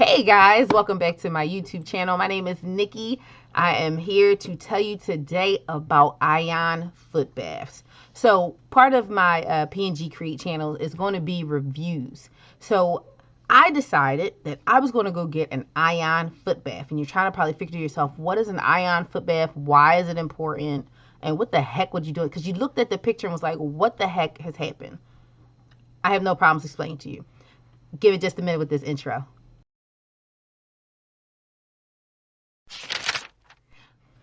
Hey guys, welcome back to my YouTube channel. My name is Nikki. I am here to tell you today about ion foot baths. So part of my PNG Create channel is going to be reviews. So I decided that I was going to go get an ion foot bath. And you're trying to probably figure to yourself, what is an ion foot bath? Why is it important? And what the heck would you do? Because you looked at the picture and was like, what the heck has happened? I have no problems explaining to you. Give it just a minute with this intro.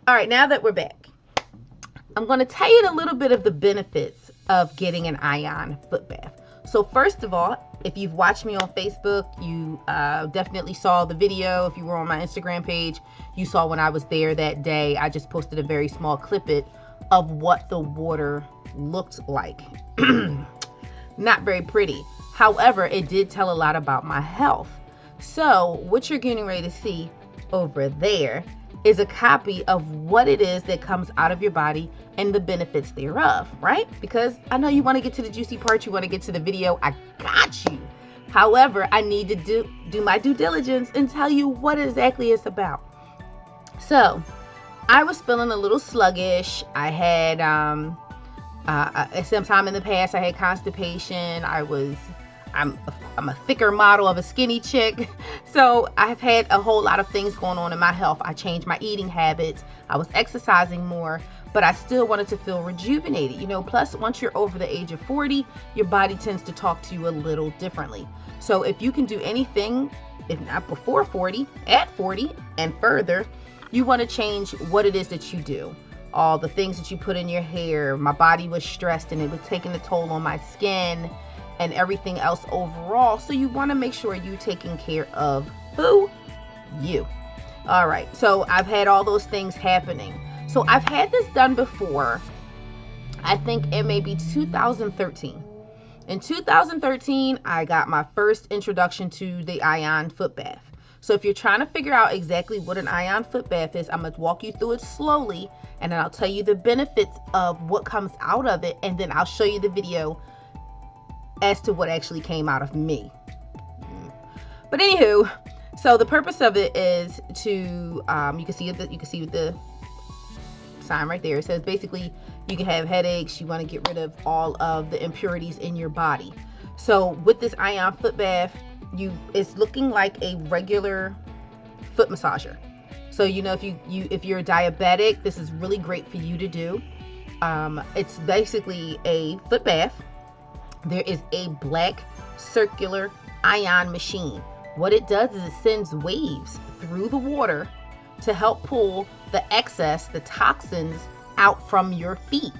All right, now that we're back, I'm going to tell you a little bit of the benefits of getting an ion foot bath. So first of all, if you've watched me on Facebook, you definitely saw the video. If you were on my Instagram page, you saw when I was there that day. I just posted a very small clip of what the water looked like. Not very pretty. However, it did tell a lot about my health. So what you're getting ready to see over there is a copy of what it is that comes out of your body and the benefits thereof, right? Because I know you want to get to the juicy part, you want to get to the video. I got you. However, I need to do my due diligence and tell you what exactly it's about. So I was feeling a little sluggish. I had at some time in the past I had constipation. I'm a thicker model of a skinny chick. So I've had a whole lot of things going on in my health. I changed my eating habits. I was exercising more, but I still wanted to feel rejuvenated. Plus once you're over the age of 40, your body tends to talk to you a little differently. So if you can do anything, if not before 40, at 40 and further, you want to change what it is that you do. All the things that you put in your hair. My body was stressed and it was taking a toll on my skin and everything else overall. So you want to make sure you're taking care of who? You. All right. So I've had all those things happening. So I've had this done before. I think it may be 2013. In 2013, I got my first introduction to the ion foot bath. So if you're trying to figure out exactly what an ion foot bath is, I'm going to walk you through it slowly, and then I'll tell you the benefits of what comes out of it, and then I'll show you the video as to what actually came out of me. But anywho, so the purpose of it is to you can see the sign right there. It says basically you can have headaches, you want to get rid of all of the impurities in your body. So with this ion foot bath, it's looking like a regular foot massager. So if you're a diabetic, this is really great for you to do. It's basically a foot bath. There is a black circular ion machine. What it does is it sends waves through the water to help pull the excess, the toxins out from your feet.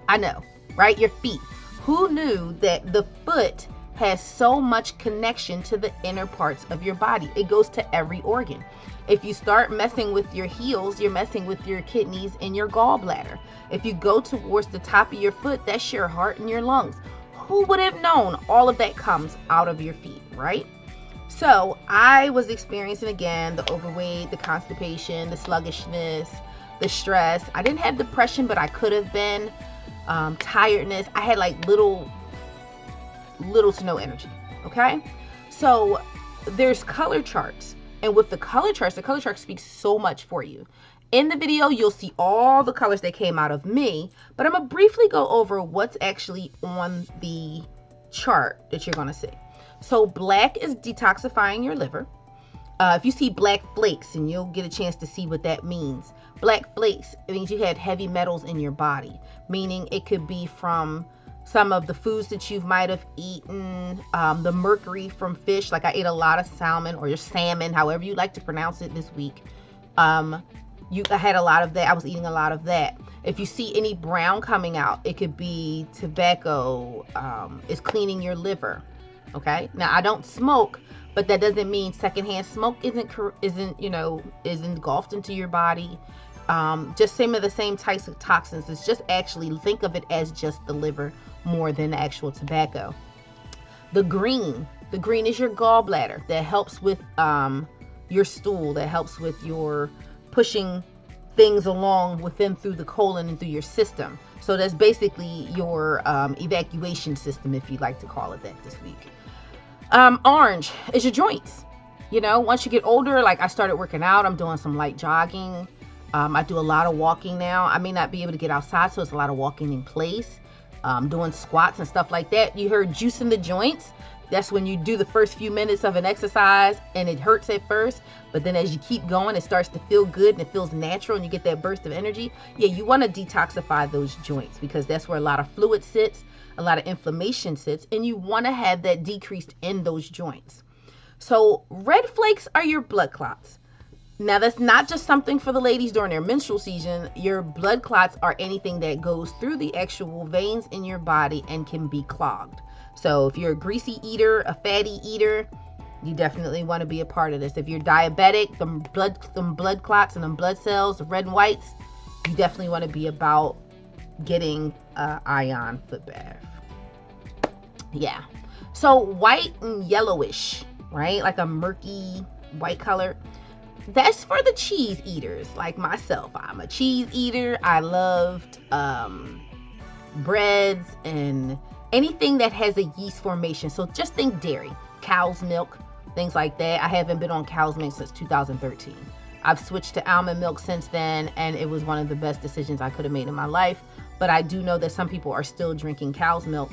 I know, right? Your feet. Who knew that the foot has so much connection to the inner parts of your body? It goes to every organ. If you start messing with your heels, you're messing with your kidneys and your gallbladder. If you go towards the top of your foot, that's your heart and your lungs. Who would have known all of that comes out of your feet, right? So I was experiencing again the overweight, the constipation, the sluggishness, the stress. I didn't have depression, but I could have been. Tiredness. I had like little to no energy. Okay, so there's color charts, and with the color charts speaks so much for you. In the video, you'll see all the colors that came out of me, but I'm going to briefly go over what's actually on the chart that you're going to see. So black is detoxifying your liver. If you see black flakes, and you'll get a chance to see what that means. Black flakes, it means you had heavy metals in your body, meaning it could be from some of the foods that you might have eaten, the mercury from fish, like I ate a lot of salmon or your salmon, however you like to pronounce it this week. I had a lot of that. I was eating a lot of that. If you see any brown coming out, it could be tobacco. It's cleaning your liver. Okay. Now I don't smoke, but that doesn't mean secondhand smoke isn't engulfed into your body. Just some of the same types of toxins. It's just actually think of it as just the liver more than the actual tobacco. The green is your gallbladder that helps with your stool, that helps with your pushing things along through the colon and through your system. So that's basically your evacuation system, if you'd like to call it that this week. Orange is your joints. You know, once you get older, like I started working out, I'm doing some light jogging. I do a lot of walking now. I may not be able to get outside, so it's a lot of walking in place, doing squats and stuff like that. You heard juicing the joints. That's when you do the first few minutes of an exercise and it hurts at first, but then as you keep going, it starts to feel good and it feels natural and you get that burst of energy. Yeah, you want to detoxify those joints because that's where a lot of fluid sits, a lot of inflammation sits, and you want to have that decreased in those joints. So red flakes are your blood clots. Now, that's not just something for the ladies during their menstrual season. Your blood clots are anything that goes through the actual veins in your body and can be clogged. So if you're a greasy eater, a fatty eater, you definitely want to be a part of this. If you're diabetic, them blood clots and them blood cells, the red and whites, you definitely want to be about getting ion foot bath. Yeah. So white and yellowish, right? Like a murky white color. That's for the cheese eaters like myself. I'm a cheese eater. I loved breads and anything that has a yeast formation. So just think dairy, cow's milk, things like that. I haven't been on cow's milk since 2013. I've switched to almond milk since then, and it was one of the best decisions I could have made in my life. But I do know that some people are still drinking cow's milk.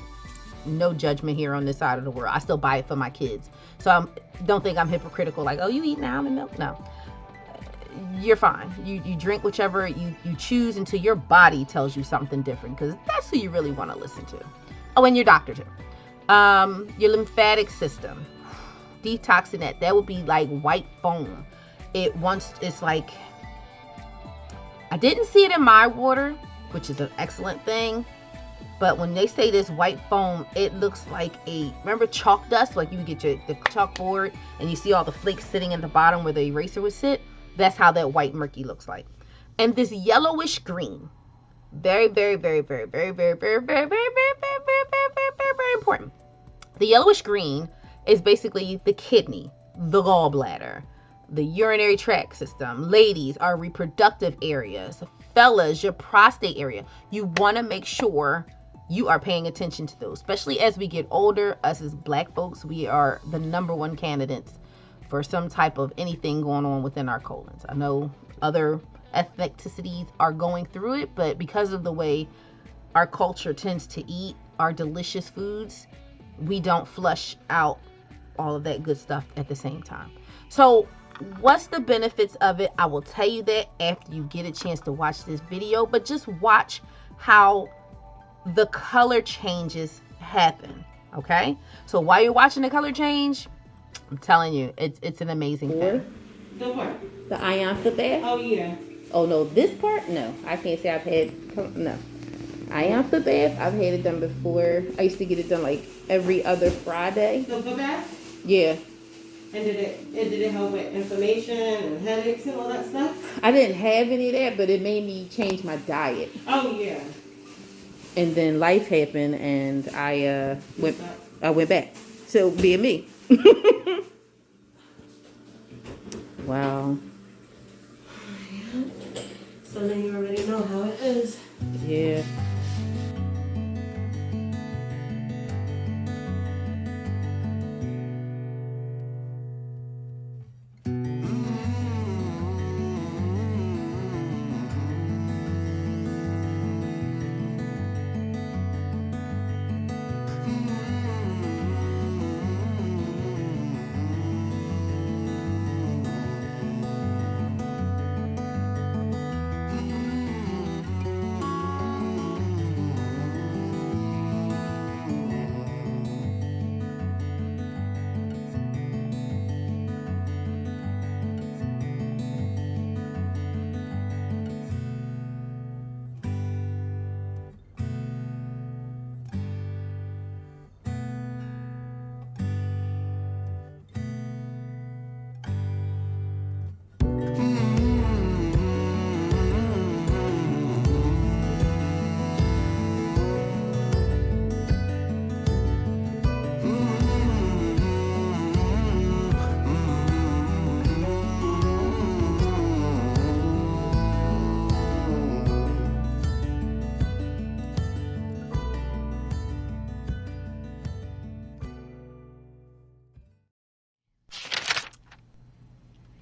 No judgment here on this side of the world. I still buy it for my kids. So don't think I'm hypocritical, like, oh, you eating almond milk? No. You're fine. You drink whichever you choose until your body tells you something different, because that's who you really want to listen to. Oh, and your doctor too. Your lymphatic system, detoxing that would be like white foam. It's like, I didn't see it in my water, which is an excellent thing. But when they say this white foam, it looks like remember chalk dust? Like you would get the chalkboard and you see all the flakes sitting in the bottom where the eraser would sit. That's how that white murky looks like. And this yellowish green, very, very, very, very, very, very, very, very, very, very, very, very, very, very, very important. The yellowish green is basically the kidney, the gallbladder, the urinary tract system. Ladies, our reproductive areas. Fellas, your prostate area. You want to make sure you are paying attention to those, especially as we get older. Us as black folks, we are the number one candidates for some type of anything going on within our colons. I know other ethnicities are going through it, but because of the way our culture tends to eat our delicious foods, we don't flush out all of that good stuff at the same time. So what's the benefits of it? I will tell you that after you get a chance to watch this video, but just watch how the color changes happen. Okay, so while you're watching the color change, I'm telling you, it's an amazing thing. The what? The ion foot bath? Oh, yeah. Oh, no, this part? No. I can't say I've had, no. Ion foot bath, I've had it done before. I used to get it done like every other Friday. The foot bath? Yeah. And did it help with inflammation and headaches and all that stuff? I didn't have any of that, but it made me change my diet. Oh, yeah. And then life happened, and I went back to being me. Wow. So then you already know how it is. Yeah.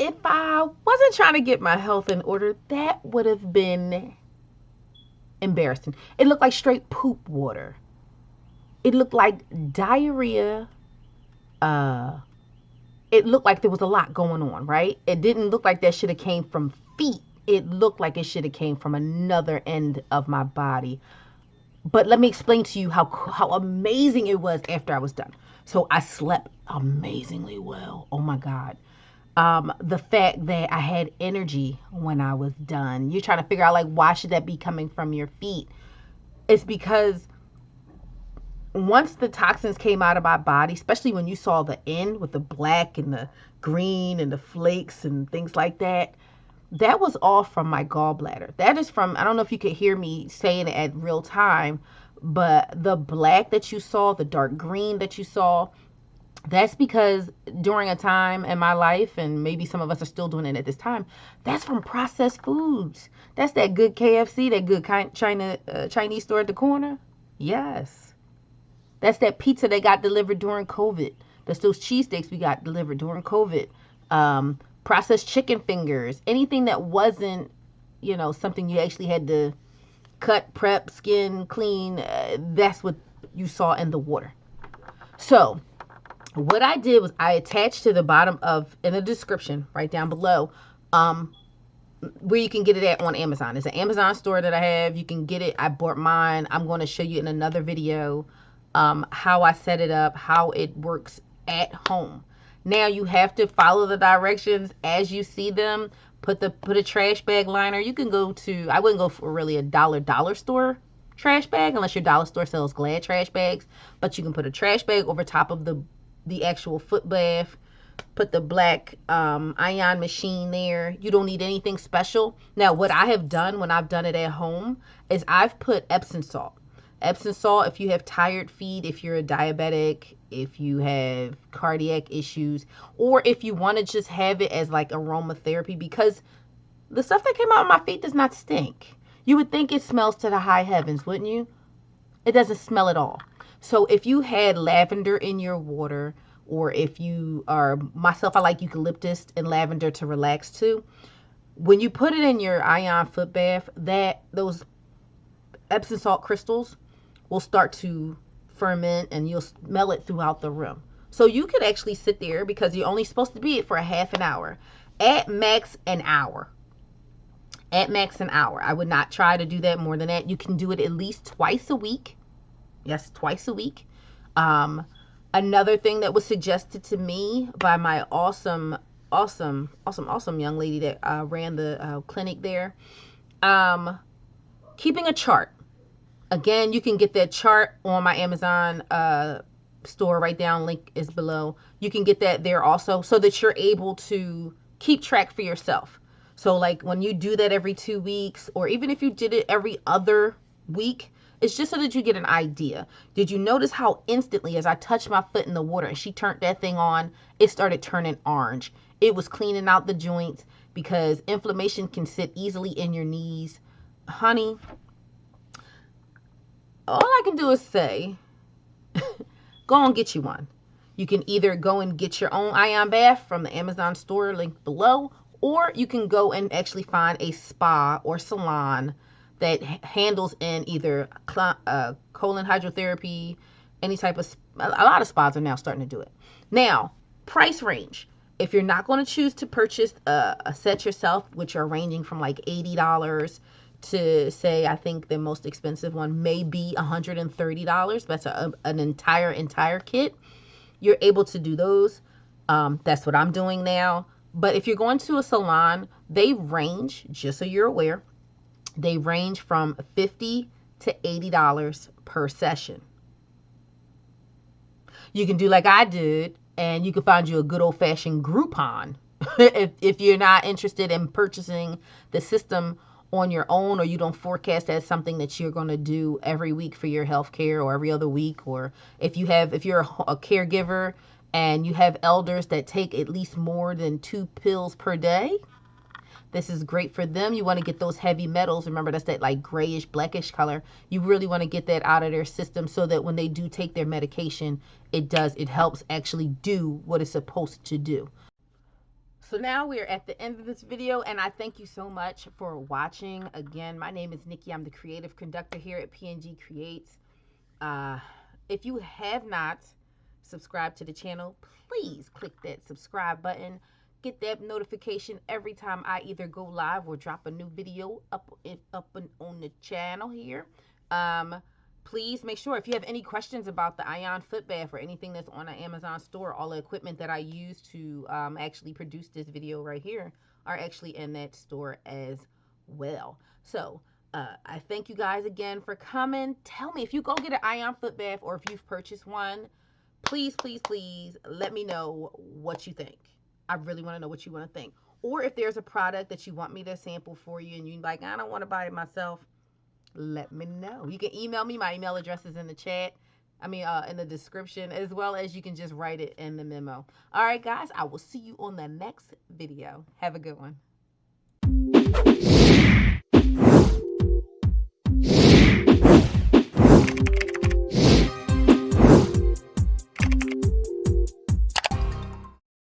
if I wasn't trying to get my health in order, that would have been embarrassing. It looked like straight poop water. It looked like diarrhea. Uh, it looked like there was a lot going on, right? It didn't look like that should have came from feet. It looked like it should have came from another end of my body. But let me explain to you how amazing it was after I was done. So I slept amazingly well. Oh my God. The fact that I had energy when I was done. You're trying to figure out like why should that be coming from your feet? It's because once the toxins came out of my body, especially when you saw the end with the black and the green and the flakes and things like that, that was all from my gallbladder. That is from, I don't know if you could hear me saying it at real time, but the black that you saw, the dark green that you saw, that's because during a time in my life, and maybe some of us are still doing it at this time, that's from processed foods. That's that good KFC, that good Chinese store at the corner. Yes. That's that pizza that got delivered during COVID. That's those cheesesteaks we got delivered during COVID. Processed chicken fingers. Anything that wasn't, something you actually had to cut, prep, skin, clean. That's what you saw in the water. So what I did was I attached to the bottom of, in the description right down below, where you can get it at on Amazon. It's an Amazon store that I have. You can get it. I bought mine. I'm going to show you in another video how I set it up, how it works at home. Now you have to follow the directions as you see them. Put a trash bag liner. You can go to, I wouldn't go for really a dollar store trash bag unless your dollar store sells Glad trash bags, but you can put a trash bag over top of the actual foot bath. Put the black ion machine there. You don't need anything special. Now what I have done when I've done it at home is I've put Epsom salt. Epsom salt, if you have tired feet, if you're a diabetic, if you have cardiac issues, or if you want to just have it as like aromatherapy, because the stuff that came out of my feet does not stink. You would think it smells to the high heavens, wouldn't you? It doesn't smell at all. So if you had lavender in your water, or if you are, myself, I like eucalyptus and lavender to relax too. When you put it in your ion foot bath, those Epsom salt crystals will start to ferment and you'll smell it throughout the room. So you could actually sit there because you're only supposed to be it for a half an hour. At max an hour. At max an hour. I would not try to do that more than that. You can do it at least twice a week. Yes, twice a week. Another thing that was suggested to me by my awesome young lady that ran the clinic there, keeping a chart. Again, you can get that chart on my Amazon store right down. Link is below. You can get that there also so that you're able to keep track for yourself. So like when you do that every 2 weeks, or even if you did it every other week, it's just so that you get an idea. Did you notice how instantly as I touched my foot in the water and she turned that thing on, it started turning orange. It was cleaning out the joints because inflammation can sit easily in your knees. Honey, all I can do is say, go and get you one. You can either go and get your own ion bath from the Amazon store link below, or you can go and actually find a spa or salon that handles in either colon hydrotherapy, any type of, a lot of spas are now starting to do it. Now, price range. If you're not going to choose to purchase a set yourself, which are ranging from like $80 to say, I think the most expensive one may be $130. That's an entire kit. You're able to do those. That's what I'm doing now. But if you're going to a salon, they range, just so you're aware, they range from $50 to $80 per session. You can do like I did, and you can find you a good old-fashioned Groupon if you're not interested in purchasing the system on your own, or you don't forecast as something that you're going to do every week for your health care, or every other week, or if you're a caregiver and you have elders that take at least more than 2 pills per day, this is great for them. You want to get those heavy metals. Remember, that's that like grayish, blackish color. You really want to get that out of their system so that when they do take their medication, it helps actually do what it's supposed to do. So now we're at the end of this video, and I thank you so much for watching. Again, my name is Nikki. I'm the creative conductor here at PNG Creates. If you have not subscribed to the channel, please click that subscribe button. Get that notification every time I either go live or drop a new video up on the channel here. Please make sure if you have any questions about the Ion Foot Bath or anything that's on the Amazon store, all the equipment that I use to actually produce this video right here are actually in that store as well. So I thank you guys again for coming. Tell me if you go get an Ion Foot Bath or if you've purchased one, please, please, please let me know what you think. I really want to know what you want to think. Or if there's a product that you want me to sample for you and you're like, I don't want to buy it myself, let me know. You can email me. My email address is in the chat. In the description, as well as you can just write it in the memo. All right, guys, I will see you on the next video. Have a good one.